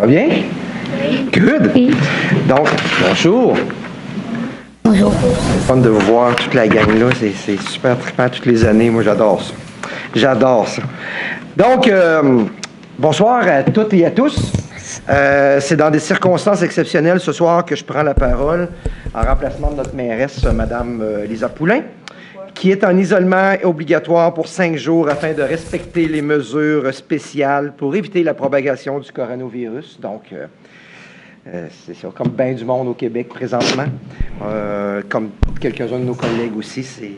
bien? Oui. Good. Oui. Donc, bonjour. Bonjour. C'est fun de vous voir, toute la gang-là. C'est super trippant toutes les années. Moi, j'adore ça. J'adore ça. Donc, bonsoir à toutes et à tous. C'est dans des circonstances exceptionnelles ce soir que je prends la parole en remplacement de notre mairesse, Mme Lisa Poulain, qui est en isolement obligatoire pour 5 jours afin de respecter les mesures spéciales pour éviter la propagation du coronavirus. Donc, c'est ça, comme bien du monde au Québec présentement, comme quelques-uns de nos collègues aussi, c'est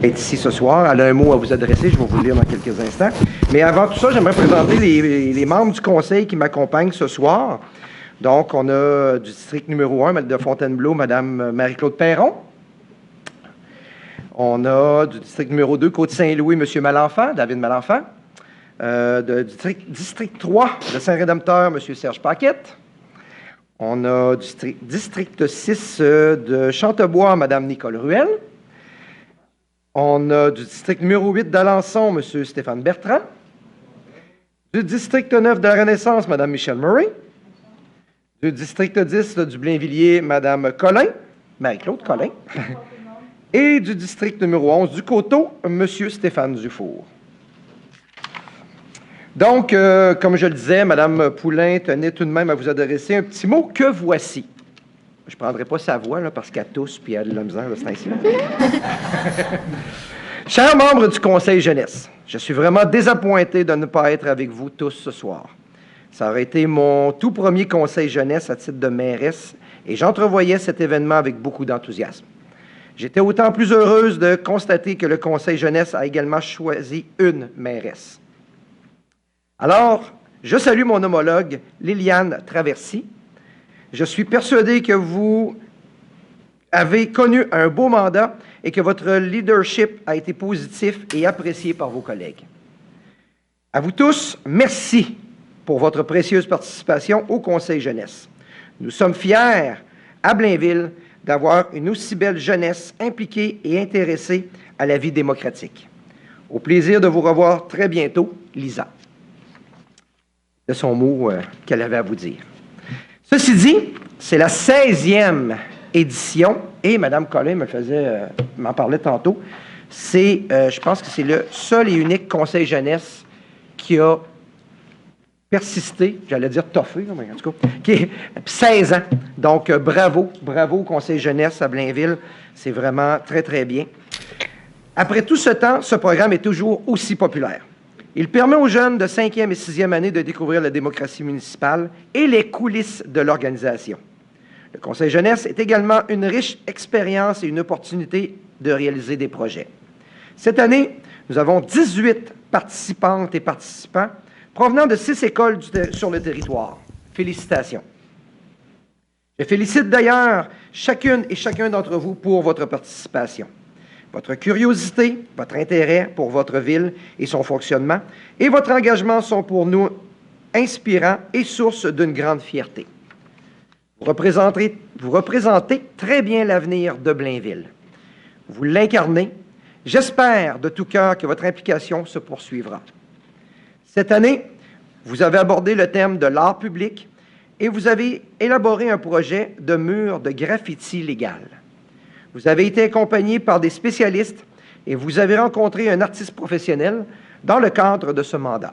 être ici ce soir. Elle a un mot à vous adresser, je vais vous le lire dans quelques instants. Mais avant tout ça, j'aimerais présenter les membres du conseil qui m'accompagnent ce soir. Donc, on a du district numéro 1 de Fontainebleau, Mme Marie-Claude Perron. On a du district numéro 2, Côte-Saint-Louis, M. Malenfant, David Malenfant. District 3 de Saint-Rédempteur, M. Serge Paquette. On a du district 6 de Chantebois, Mme Nicole Ruel. On a du district numéro 8 d'Alençon, M. Stéphane Bertrand. Du district 9 de la Renaissance, Mme Michelle Murray. Du district 10 du Blainvilliers, Mme Collin, Marie-Claude Collin. Et du district numéro 11 du Coteau, M. Stéphane Dufour. Donc, comme je le disais, Mme Poulain tenait tout de même à vous adresser un petit mot que voici. Je ne prendrai pas sa voix, là, parce qu'elle tousse et elle a de la misère, c'est ainsi. Chers membres du Conseil jeunesse, je suis vraiment désappointé de ne pas être avec vous tous ce soir. Ça aurait été mon tout premier Conseil jeunesse à titre de mairesse et j'entrevoyais cet événement avec beaucoup d'enthousiasme. J'étais autant plus heureuse de constater que le Conseil jeunesse a également choisi une mairesse. Alors, je salue mon homologue, Liliane Traversy. Je suis persuadé que vous avez connu un beau mandat et que votre leadership a été positif et apprécié par vos collègues. À vous tous, merci pour votre précieuse participation au Conseil jeunesse. Nous sommes fiers, à Blainville, d'avoir une aussi belle jeunesse impliquée et intéressée à la vie démocratique. Au plaisir de vous revoir très bientôt, Lisa. De son mot qu'elle avait à vous dire. Ceci dit, c'est la 16e édition, et Mme Collin m'en parlait tantôt, je pense que c'est le seul et unique Conseil jeunesse qui a persisté, j'allais dire toffé, mais en tout cas, qui est 16 ans. Donc, bravo au Conseil jeunesse à Blainville, c'est vraiment très, très bien. Après tout ce temps, ce programme est toujours aussi populaire. Il permet aux jeunes de 5e et 6e année de découvrir la démocratie municipale et les coulisses de l'organisation. Le Conseil jeunesse est également une riche expérience et une opportunité de réaliser des projets. Cette année, nous avons 18 participantes et participants provenant de 6 écoles sur le territoire. Félicitations. Je félicite d'ailleurs chacune et chacun d'entre vous pour votre participation. Votre curiosité, votre intérêt pour votre ville et son fonctionnement et votre engagement sont pour nous inspirants et source d'une grande fierté. Vous représentez très bien l'avenir de Blainville. Vous l'incarnez. J'espère de tout cœur que votre implication se poursuivra. Cette année, vous avez abordé le thème de l'art public et vous avez élaboré un projet de mur de graffiti légal. Vous avez été accompagné par des spécialistes et vous avez rencontré un artiste professionnel dans le cadre de ce mandat.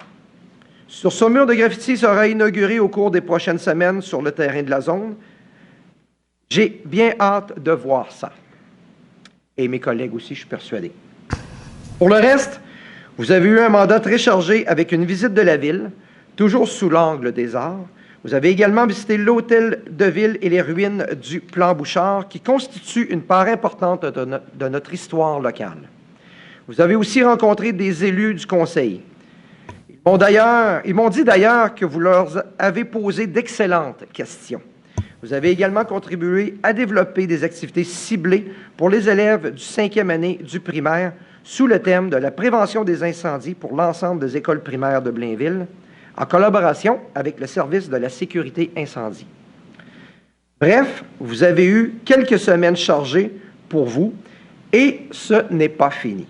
Sur ce mur de graffiti sera inauguré au cours des prochaines semaines sur le terrain de la zone. J'ai bien hâte de voir ça. Et mes collègues aussi, je suis persuadé. Pour le reste, vous avez eu un mandat très chargé avec une visite de la ville, toujours sous l'angle des arts. Vous avez également visité l'hôtel de ville et les ruines du Plan Bouchard, qui constituent une part importante de notre histoire locale. Vous avez aussi rencontré des élus du Conseil. Ils m'ont dit d'ailleurs que vous leur avez posé d'excellentes questions. Vous avez également contribué à développer des activités ciblées pour les élèves du 5e année du primaire sous le thème de la prévention des incendies pour l'ensemble des écoles primaires de Blainville, en collaboration avec le service de la sécurité incendie. Bref, vous avez eu quelques semaines chargées pour vous et ce n'est pas fini.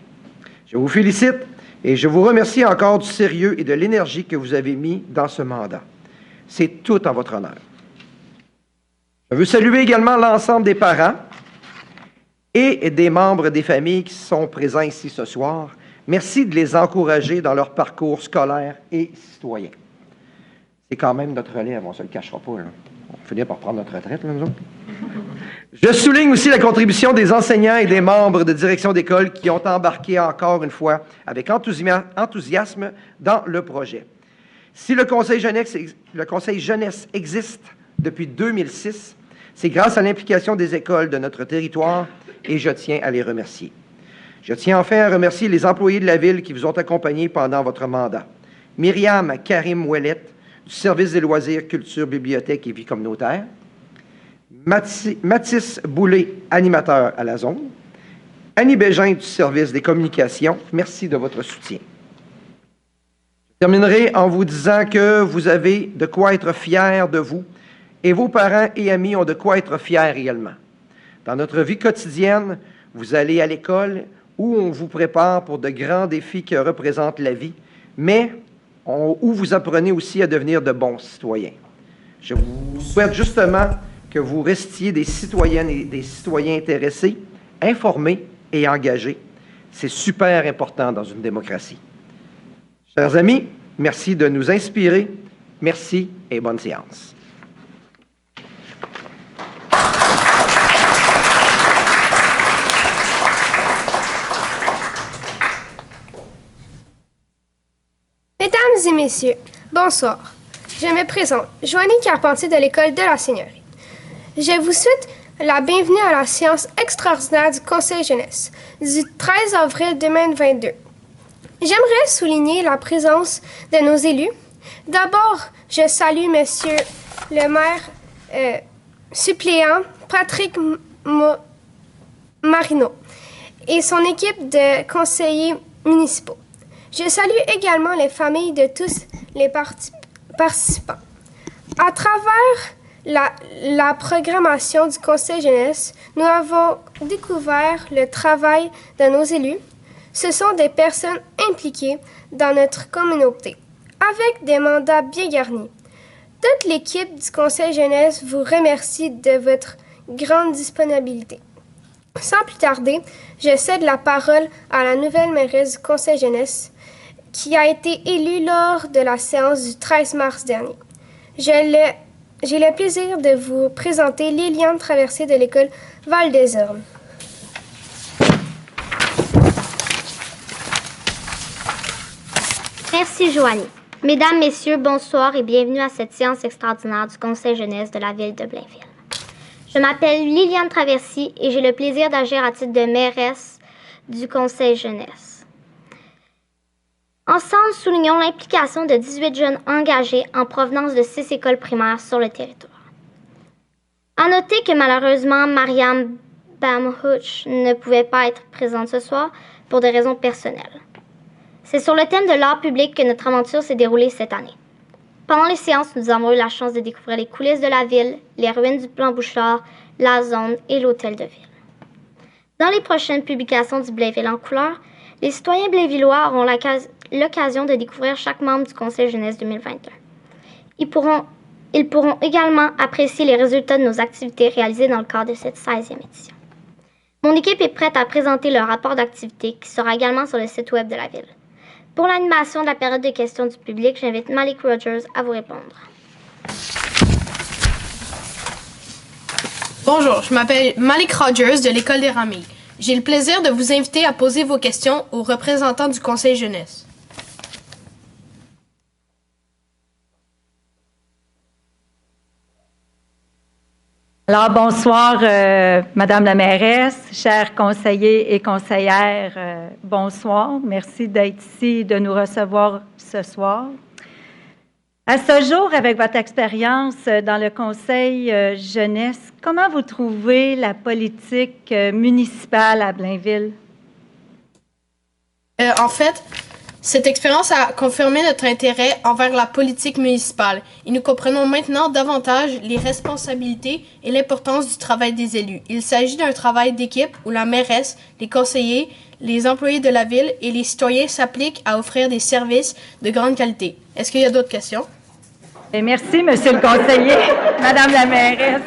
Je vous félicite et je vous remercie encore du sérieux et de l'énergie que vous avez mis dans ce mandat. C'est tout en votre honneur. Je veux saluer également l'ensemble des parents et des membres des familles qui sont présents ici ce soir. Merci de les encourager dans leur parcours scolaire et citoyen. C'est quand même notre relève, on ne se le cachera pas. Là. On finit par prendre notre retraite, là, nous autres. Je souligne aussi la contribution des enseignants et des membres de direction d'école qui ont embarqué encore une fois avec enthousiasme dans le projet. Si le Conseil jeunesse existe depuis 2006, c'est grâce à l'implication des écoles de notre territoire et je tiens à les remercier. Je tiens enfin à remercier les employés de la Ville qui vous ont accompagnés pendant votre mandat. Myriam Karim Ouellette, du service des loisirs, culture, bibliothèque et vie communautaire. Mathis Boulay, animateur à la zone. Annie Bégin, du service des communications. Merci de votre soutien. Je terminerai en vous disant que vous avez de quoi être fiers de vous et vos parents et amis ont de quoi être fiers également. Dans notre vie quotidienne, vous allez à l'école où on vous prépare pour de grands défis que représente la vie, mais où vous apprenez aussi à devenir de bons citoyens. Je vous souhaite justement que vous restiez des citoyennes et des citoyens intéressés, informés et engagés. C'est super important dans une démocratie. Chers amis, merci de nous inspirer. Merci et bonne séance. Mesdames et messieurs, bonsoir. Je me présente, Joanie Carpentier de l'École de la Seigneurie. Je vous souhaite la bienvenue à la séance extraordinaire du Conseil jeunesse du 13 avril 2022. J'aimerais souligner la présence de nos élus. D'abord, je salue Monsieur le maire suppléant Patrick Marino et son équipe de conseillers municipaux. Je salue également les familles de tous les participants. À travers la programmation du Conseil jeunesse, nous avons découvert le travail de nos élus. Ce sont des personnes impliquées dans notre communauté, avec des mandats bien garnis. Toute l'équipe du Conseil jeunesse vous remercie de votre grande disponibilité. Sans plus tarder, je cède la parole à la nouvelle mairesse du Conseil jeunesse, qui a été élue lors de la séance du 13 mars dernier. J'ai le plaisir de vous présenter Liliane Traversée de l'École Val-des-Ormes. Merci, Joanie. Mesdames, Messieurs, bonsoir et bienvenue à cette séance extraordinaire du Conseil jeunesse de la Ville de Blainville. Je m'appelle Liliane Traversée et j'ai le plaisir d'agir à titre de mairesse du Conseil jeunesse. Ensemble, soulignons l'implication de 18 jeunes engagés en provenance de 6 écoles primaires sur le territoire. À noter que malheureusement, Mariam Bamhouch ne pouvait pas être présente ce soir pour des raisons personnelles. C'est sur le thème de l'art public que notre aventure s'est déroulée cette année. Pendant les séances, nous avons eu la chance de découvrir les coulisses de la ville, les ruines du plan Bouchard, la zone et l'hôtel de ville. Dans les prochaines publications du Blainville en couleur, les citoyens blainvillois auront l'occasion de découvrir chaque membre du Conseil jeunesse 2021. Ils pourront également apprécier les résultats de nos activités réalisées dans le cadre de cette 16e édition. Mon équipe est prête à présenter le rapport d'activité qui sera également sur le site web de la Ville. Pour l'animation de la période de questions du public, j'invite Malik Rogers à vous répondre. Bonjour, je m'appelle Malik Rogers de l'École des Ramilles. J'ai le plaisir de vous inviter à poser vos questions aux représentants du Conseil jeunesse. Alors, bonsoir, Madame la mairesse, chers conseillers et conseillères, bonsoir. Merci d'être ici et de nous recevoir ce soir. À ce jour, avec votre expérience dans le Conseil jeunesse, comment vous trouvez la politique municipale à Blainville? En fait, cette expérience a confirmé notre intérêt envers la politique municipale et nous comprenons maintenant davantage les responsabilités et l'importance du travail des élus. Il s'agit d'un travail d'équipe où la mairesse, les conseillers, les employés de la ville et les citoyens s'appliquent à offrir des services de grande qualité. Est-ce qu'il y a d'autres questions? Et merci, Monsieur le conseiller, Madame la mairesse.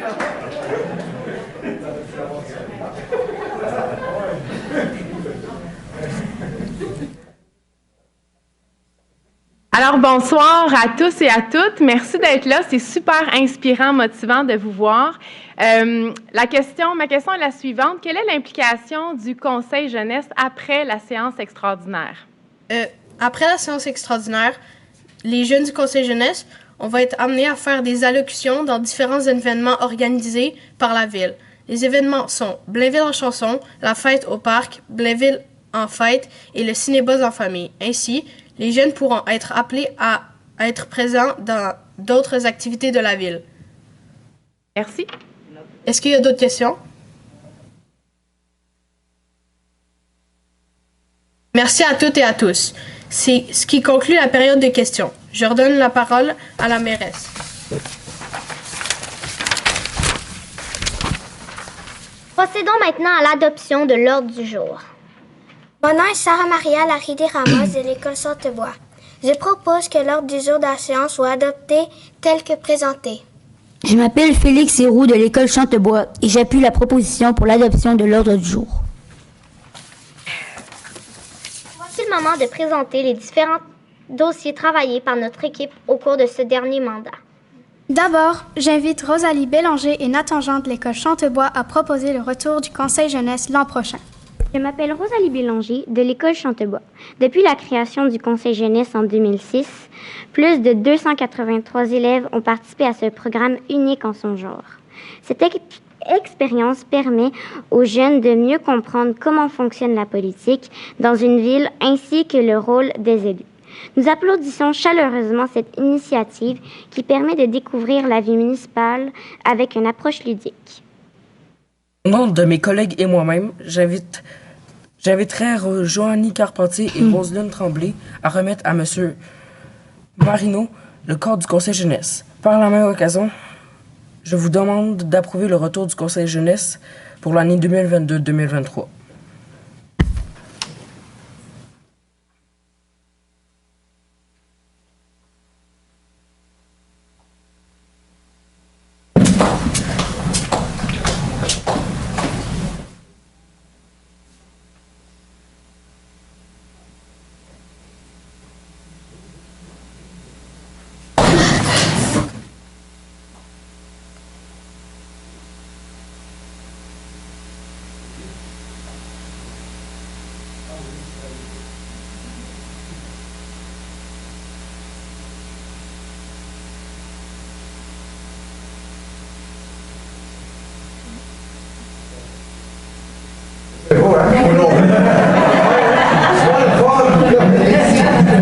Alors, bonsoir à tous et à toutes. Merci d'être là. C'est super inspirant, motivant de vous voir. Ma question est la suivante. Quelle est l'implication du Conseil jeunesse après la séance extraordinaire? Après la séance extraordinaire, les jeunes du Conseil jeunesse, on va être amenés à faire des allocutions dans différents événements organisés par la ville. Les événements sont Blainville en chanson, la fête au parc, Blainville en fête et le cinébuzz en famille. Ainsi, les jeunes pourront être appelés à être présents dans d'autres activités de la ville. Merci. Est-ce qu'il y a d'autres questions? Merci à toutes et à tous. C'est ce qui conclut la période de questions. Je redonne la parole à la mairesse. Procédons maintenant à l'adoption de l'ordre du jour. Mon nom est Sarah Maria Laride-Ramos de l'école Sainte-Bois. Je propose que l'ordre du jour de la séance soit adopté tel que présenté. Je m'appelle Félix Héroux de l'école Chantebois et j'appuie la proposition pour l'adoption de l'ordre du jour. Voici le moment de présenter les différents dossiers travaillés par notre équipe au cours de ce dernier mandat. D'abord, j'invite Rosalie Bélanger et Nathan Jean de l'école Chantebois à proposer le retour du Conseil jeunesse l'an prochain. Je m'appelle Rosalie Bélanger de l'école Chantebois. Depuis la création du Conseil jeunesse en 2006, plus de 283 élèves ont participé à ce programme unique en son genre. Cette expérience permet aux jeunes de mieux comprendre comment fonctionne la politique dans une ville ainsi que le rôle des élus. Nous applaudissons chaleureusement cette initiative qui permet de découvrir la vie municipale avec une approche ludique. Au nom de mes collègues et moi-même, j'inviterai Joanie Carpentier et Roselyne Tremblay à remettre à M. Marino le corps du Conseil jeunesse. Par la même occasion, je vous demande d'approuver le retour du Conseil jeunesse pour l'année 2022-2023. C'est beau, hein?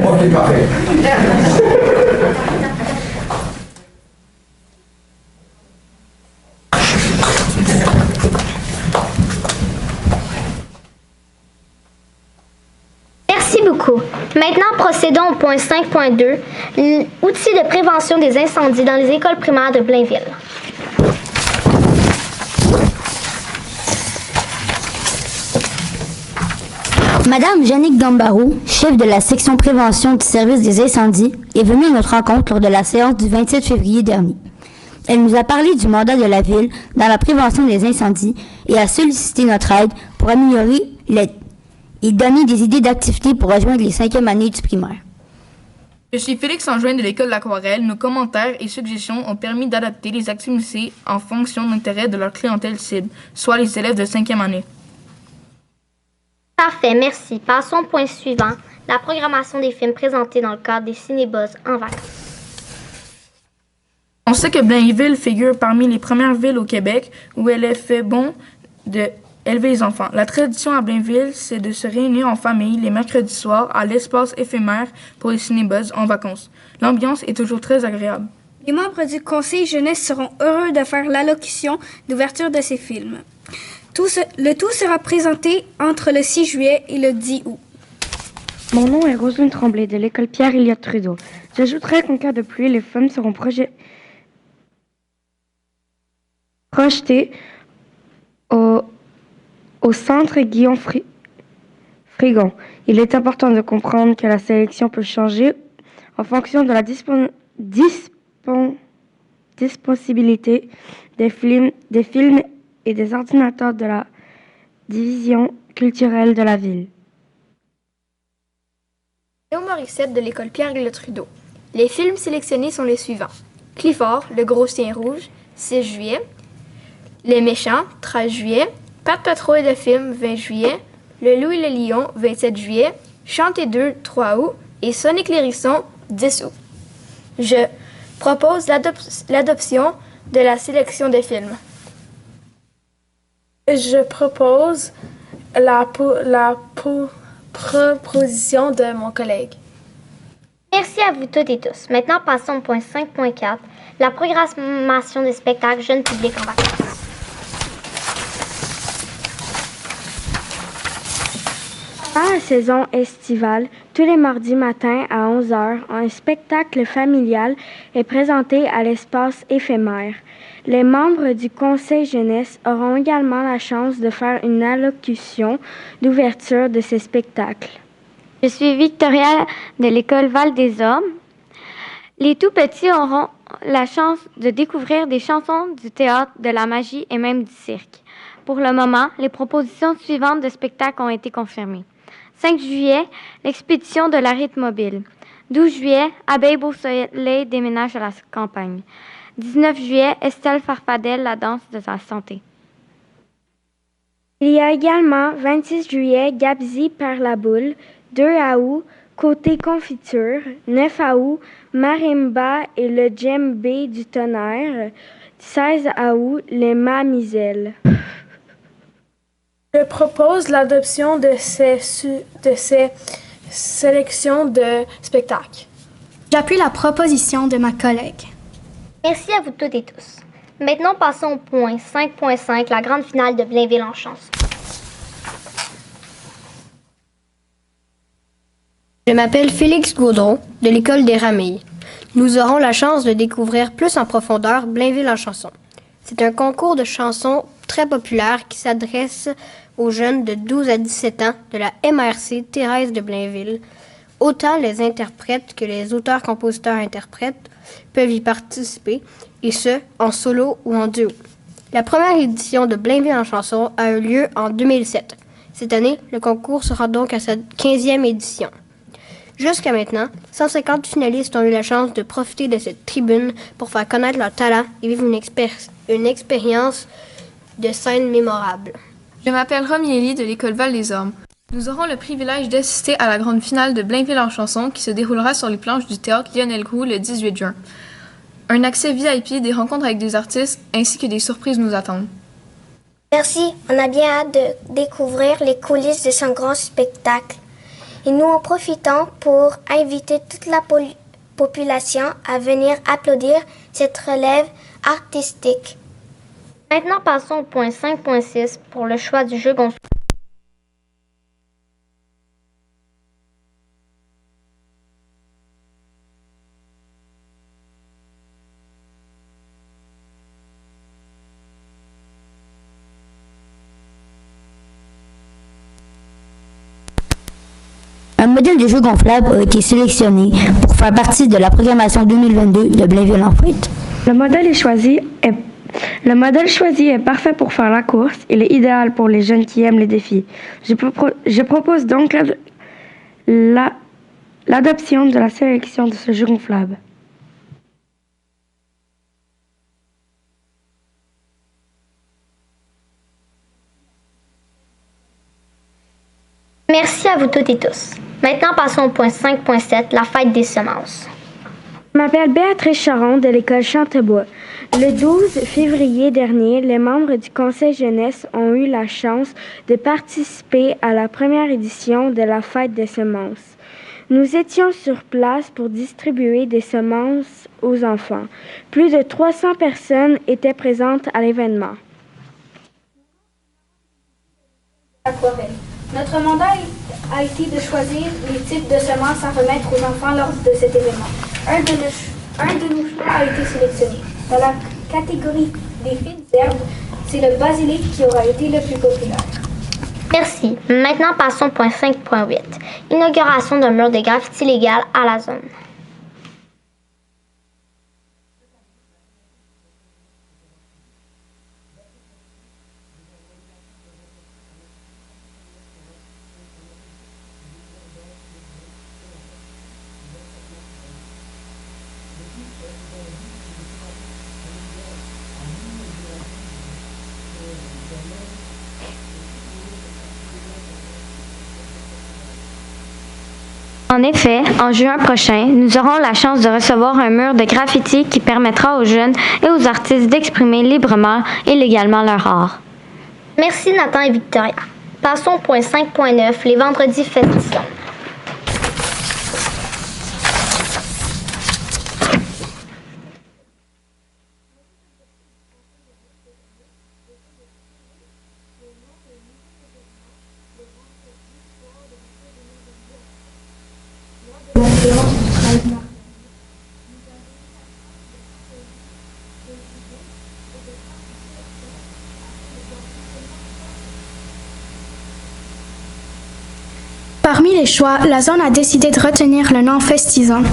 Ok, parfait. Merci beaucoup. Maintenant, procédons au point 5.2, outils de prévention des incendies dans les écoles primaires de Blainville. Madame Jannick Gambarou, chef de la section prévention du service des incendies, est venue à notre rencontre lors de la séance du 27 février dernier. Elle nous a parlé du mandat de la Ville dans la prévention des incendies et a sollicité notre aide pour améliorer et donner des idées d'activités pour rejoindre les 5e années du primaire. Je suis Félix Anjoin de l'école L'Aquarelle. Nos commentaires et suggestions ont permis d'adapter les activités en fonction de l'intérêt de leur clientèle cible, soit les élèves de 5e année. Parfait, merci. Passons au point suivant, la programmation des films présentés dans le cadre des cinébuzz en vacances. On sait que Blainville figure parmi les premières villes au Québec où elle est fait bon d'élever les enfants. La tradition à Blainville, c'est de se réunir en famille les mercredis soirs à l'espace éphémère pour les cinébuzz en vacances. L'ambiance est toujours très agréable. Les membres du Conseil jeunesse seront heureux de faire l'allocution d'ouverture de ces films. Le tout sera présenté entre le 6 juillet et le 10 août. Mon nom est Roselyne Tremblay de l'école Pierre-Éliott Trudeau. J'ajouterai qu'en cas de pluie, les films seront projetés au centre Guillaume Frigon. Il est important de comprendre que la sélection peut changer en fonction de la disponibilité des films et des ordinateurs de la division culturelle de la ville. Léo Morissette de l'école Pierre-Éliott Trudeau. Les films sélectionnés sont les suivants. Clifford, le gros chien rouge, 6 juillet. Les méchants, 13 juillet. Pat Patrouille de film, 20 juillet. Le loup et le lion, 27 juillet. Chanter 2, 3 août. Et Sonic l'hérisson, 10 août. Je propose l'adoption de la sélection des films. Je propose la proposition de mon collègue. Merci à vous toutes et tous. Maintenant, passons au point 5.4, la programmation des spectacles jeunes publics en vacances. Pendant la saison estivale, tous les mardis matins à 11h, un spectacle familial est présenté à l'espace éphémère. Les membres du Conseil jeunesse auront également la chance de faire une allocution d'ouverture de ces spectacles. Je suis Victoria de l'école Val-des-Hommes. Les tout-petits auront la chance de découvrir des chansons, du théâtre, de la magie et même du cirque. Pour le moment, les propositions suivantes de spectacles ont été confirmées. 5 juillet, l'expédition de la rythmobile. 12 juillet, Abeille Beau Soleil déménage à la campagne. 19 juillet, Estelle Farfadelle, la danse de la santé. Il y a également 26 juillet, Gabzi par la boule. 2 août, côté confiture. 9 août, marimba et le djembé du tonnerre. 16 août, les mamiselles. Je propose l'adoption de ces sélections de spectacles. J'appuie la proposition de ma collègue. Merci à vous toutes et tous. Maintenant, passons au point 5.5, la grande finale de Blainville en chanson. Je m'appelle Félix Gaudron, de l'école des Ramilles. Nous aurons la chance de découvrir plus en profondeur Blainville en chanson. C'est un concours de chansons très populaire qui s'adresse aux jeunes de 12 à 17 ans de la MRC Thérèse de Blainville. Autant les interprètes que les auteurs-compositeurs-interprètes peuvent y participer, et ce, en solo ou en duo. La première édition de Blainville en chanson a eu lieu en 2007. Cette année, le concours sera donc à sa 15e édition. Jusqu'à maintenant, 150 finalistes ont eu la chance de profiter de cette tribune pour faire connaître leur talent et vivre une expérience de scène mémorable. Je m'appelle Romiélie de l'école Val-des-Hommes. Nous aurons le privilège d'assister à la grande finale de Blainville en chanson qui se déroulera sur les planches du théâtre Lionel Groulx le 18 juin. Un accès VIP, des rencontres avec des artistes ainsi que des surprises nous attendent. Merci, on a bien hâte de découvrir les coulisses de son grand spectacle. Et nous en profitons pour inviter toute la population à venir applaudir cette relève artistique. Maintenant, passons au point 5.6 pour le choix du jeu gonflable. Un modèle de jeu gonflable a été sélectionné pour faire partie de la programmation 2022 de Blainville en fête. Le modèle choisi est parfait pour faire la course. Il est idéal pour les jeunes qui aiment les défis. Je propose donc l'adoption de la sélection de ce jeu gonflable. Merci à vous toutes et tous. Maintenant, passons au point 5.7, la fête des semences. Je m'appelle Béatrice Charon de l'école Chantebois. Le 12 février dernier, les membres du Conseil jeunesse ont eu la chance de participer à la première édition de la fête des semences. Nous étions sur place pour distribuer des semences aux enfants. Plus de 300 personnes étaient présentes à l'événement. Aquarelle. Notre mandat a été de choisir les types de semences à remettre aux enfants lors de cet événement. Un de nos choix a été sélectionné. Dans la catégorie des fines herbes, c'est le basilic qui aura été le plus populaire. Merci. Maintenant, passons au point 5.8. Inauguration d'un mur de graffiti légal à la zone. En effet, en juin prochain, nous aurons la chance de recevoir un mur de graffiti qui permettra aux jeunes et aux artistes d'exprimer librement et légalement leur art. Merci Nathan et Victoria. Passons au point 5.9, les vendredis festissants. Parmi les choix, la zone a décidé de retenir le nom Festisant.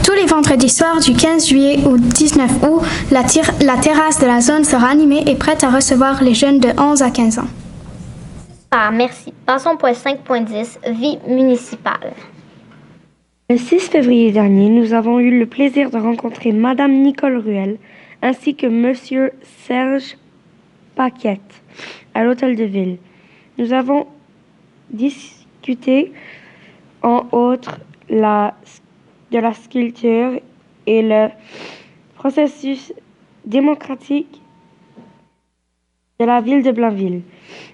Tous les vendredis soirs du 15 juillet au 19 août, la terrasse de la zone sera animée et prête à recevoir les jeunes de 11 à 15 ans. Ah, merci. Passons au point 5.10, vie municipale. Le 6 février dernier, nous avons eu le plaisir de rencontrer Madame Nicole Ruel ainsi que Monsieur Serge Paquette à l'Hôtel de Ville. Nous avons discuté en outre de la sculpture et le processus démocratique de la ville de Blainville,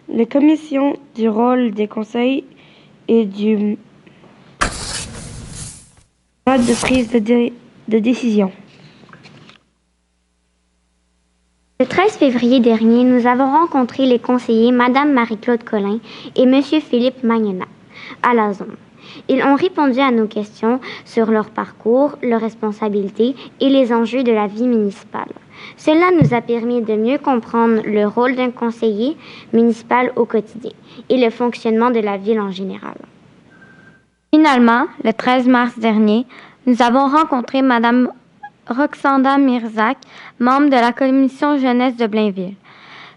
les commissions du rôle des conseils et du mode de prise de décision. Le 13 février dernier, nous avons rencontré les conseillers Mme Marie-Claude Collin et M. Philippe Magnena à la zone. Ils ont répondu à nos questions sur leur parcours, leurs responsabilités et les enjeux de la vie municipale. Cela nous a permis de mieux comprendre le rôle d'un conseiller municipal au quotidien et le fonctionnement de la ville en général. Finalement, le 13 mars dernier, nous avons rencontré Mme Roxanda Mirzac, membre de la commission jeunesse de Blainville.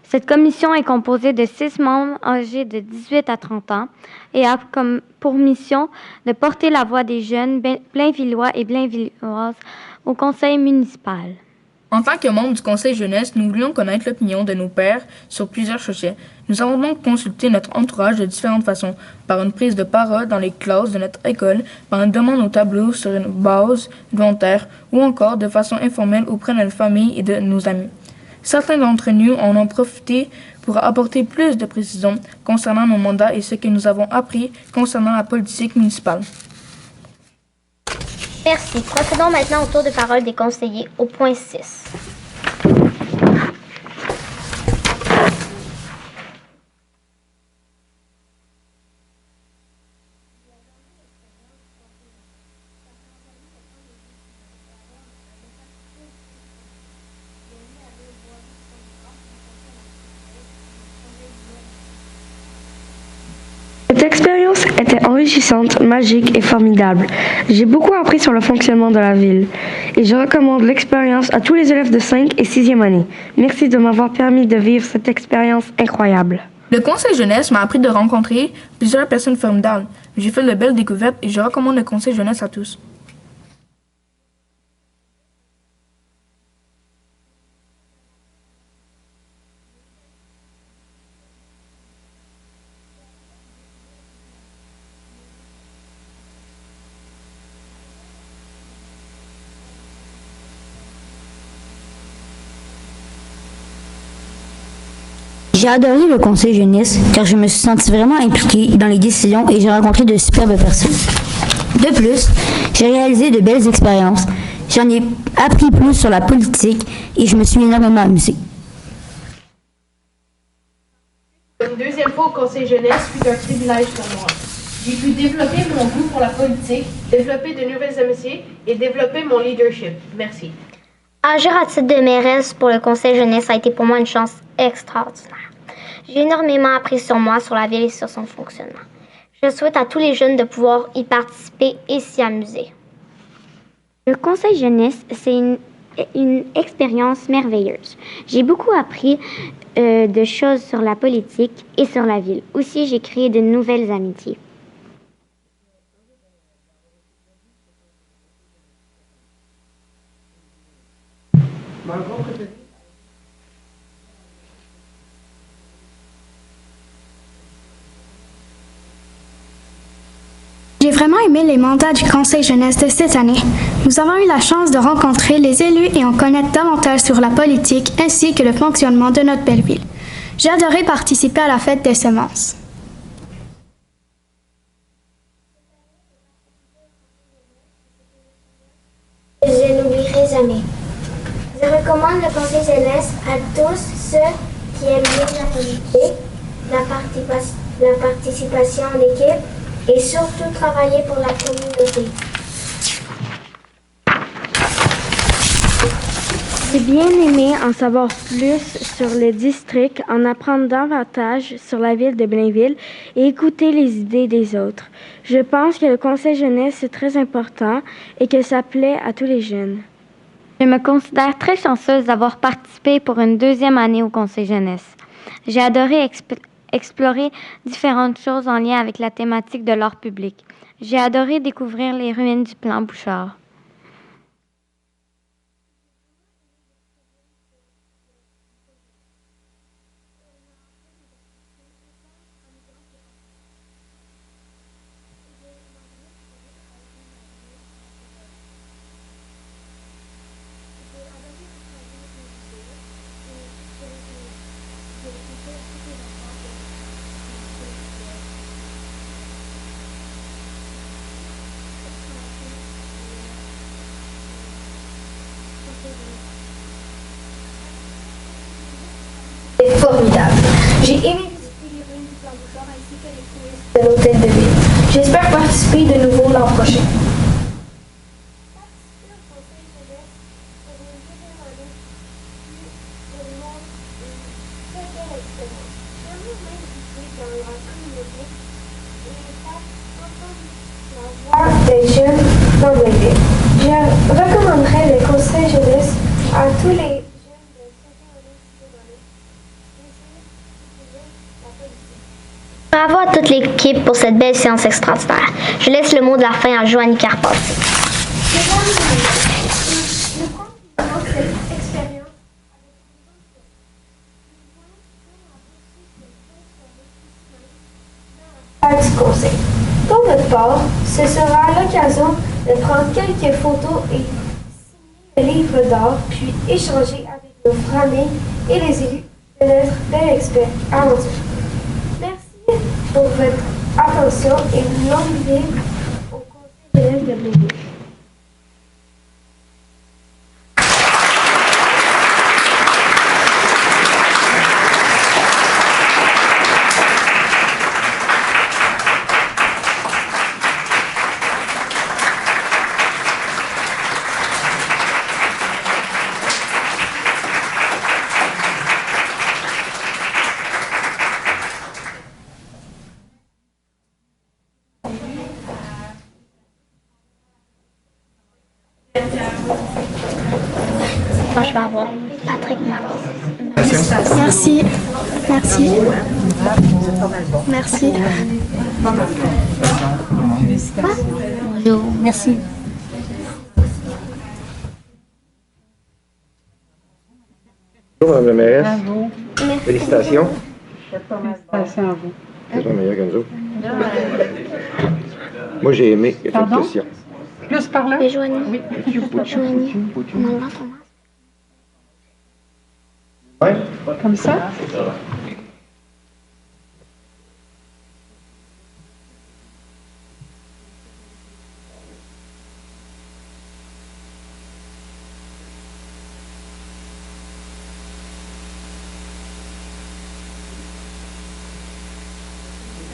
Cette commission est composée de 6 membres âgés de 18 à 30 ans et a comme pour mission de porter la voix des jeunes blainvillois et blainvilloises au conseil municipal. En tant que membre du conseil jeunesse, nous voulions connaître l'opinion de nos pairs sur plusieurs sujets. Nous avons donc consulté notre entourage de différentes façons, par une prise de parole dans les classes de notre école, par une demande au tableau sur une base volontaire ou encore de façon informelle auprès de notre famille et de nos amis. Certains d'entre nous en ont profité pour apporter plus de précisions concernant nos mandats et ce que nous avons appris concernant la politique municipale. Merci. Procédons maintenant au tour de parole des conseillers au point 6. Cette expérience était enrichissante, magique et formidable. J'ai beaucoup appris sur le fonctionnement de la ville et je recommande l'expérience à tous les élèves de 5 et 6e année. Merci de m'avoir permis de vivre cette expérience incroyable. Le conseil jeunesse m'a appris de rencontrer plusieurs personnes formidables. J'ai fait de belles découvertes et je recommande le conseil jeunesse à tous. J'ai adoré le conseil jeunesse car je me suis sentie vraiment impliquée dans les décisions et j'ai rencontré de superbes personnes. De plus, j'ai réalisé de belles expériences. J'en ai appris plus sur la politique et je me suis énormément amusée. Une deuxième fois au conseil jeunesse fut un privilège pour moi. J'ai pu développer mon goût pour la politique, développer de nouvelles amitiés et développer mon leadership. Merci. Agir à titre de mairesse pour le conseil jeunesse a été pour moi une chance extraordinaire. J'ai énormément appris sur moi, sur la ville et sur son fonctionnement. Je souhaite à tous les jeunes de pouvoir y participer et s'y amuser. Le conseil jeunesse, c'est une expérience merveilleuse. J'ai beaucoup appris de choses sur la politique et sur la ville. Aussi, j'ai créé de nouvelles amitiés. J'ai vraiment aimé les mandats du Conseil jeunesse de cette année. Nous avons eu la chance de rencontrer les élus et en connaître davantage sur la politique ainsi que le fonctionnement de notre belle ville. J'ai adoré participer à la fête des semences. Je ne l'oublierai jamais. Je recommande le Conseil jeunesse à tous ceux qui aiment bien la politique, la participation en équipe et surtout travailler pour la communauté. J'ai bien aimé en savoir plus sur le district, en apprendre davantage sur la ville de Blainville et écouter les idées des autres. Je pense que le Conseil jeunesse est très important et que ça plaît à tous les jeunes. Je me considère très chanceuse d'avoir participé pour une deuxième année au Conseil jeunesse. J'ai adoré explorer différentes choses en lien avec la thématique de l'art public. J'ai adoré découvrir les ruines du plan Bouchard. C'est formidable. J'ai aimé visiter les ruines du plan Bouchard ainsi que les coulisses de l'hôtel de ville. J'espère participer de nouveau l'an prochain. Des jeunes dans les villes. Je recommanderais le Conseil jeunesse à tous les jeunes de 51 Bravo à toute l'équipe pour cette belle séance extraordinaire. Je laisse le mot de la fin à Joanie Carpentier. Du conseil. Pour notre part, ce sera l'occasion de prendre quelques photos et signer le livre d'art, puis échanger avec nos familles et les élus de notre belle aventure. Merci pour votre attention et longue vie au Conseil jeunesse de Blainville. Moi, je vais avoir Patrick Marquis. Merci. Merci. Merci. Bonjour. Merci. Bonjour, Mme la mairesse. Bravo. Félicitations. Félicitations à vous. C'est pas meilleur que nous autres. Moi, j'ai aimé. Il y a pas de Pardon? questions. Plus par là? Et Joanie. Oui. Joanie. On enlève ton masque. Ouais. Comme ça?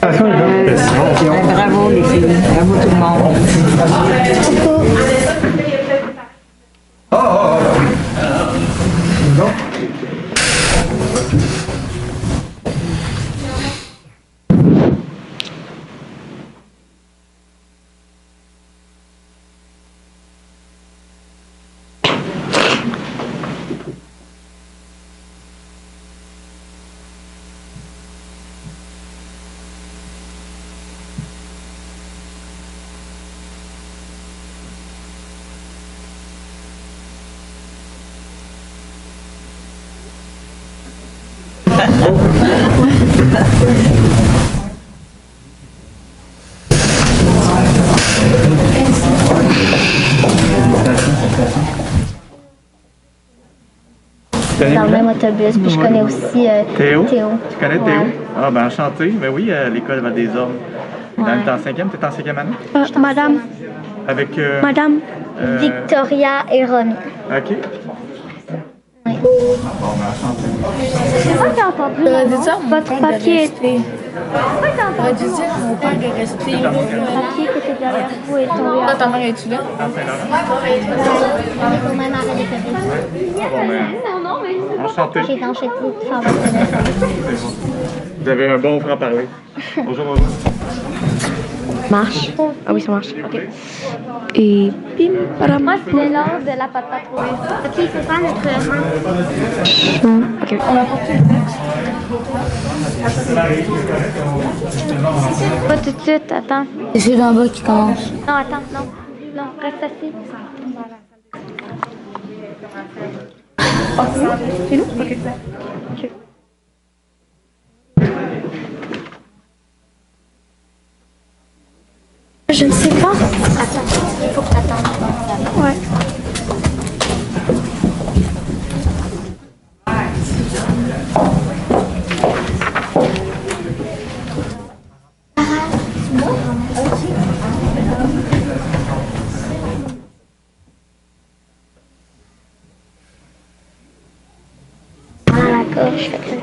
Bravo les filles, bravo tout le monde. dans le même autobus. Puis je connais aussi Théo? Théo. Tu connais Théo? Ouais. Ah, ben enchanté. Ben oui, l'école Val des Ormes. Ouais. T'es en cinquième? T'es en cinquième année? Madame. Avec... Madame. Victoria et Romy. OK. Oui. Bon, ben enchanté. C'est moi qui ai entendu votre papier. J'aurais dû dire à mon père de rester. Le papier qui était derrière vous est tombé. Toi, ta mère est-tu là? Bon, ben, enchanté. J'ai enchaîné tout ça. Vous avez un bon franc-parler. Bonjour, bonjour. Marche. Ah oui, ça marche. OK. Et bim, padam. Moi, c'est l'heure de la patate rouge. OK, c'est pas notre... OK. On a porté le texte. Pas tout de suite, attends. C'est celui d'en bas qui commence. Non, attends, non. Non, reste assis. C'est nous? OK. OK. Je ne sais pas. Attends, il faut que tu attendes. Ouais. À la gauche, fait que...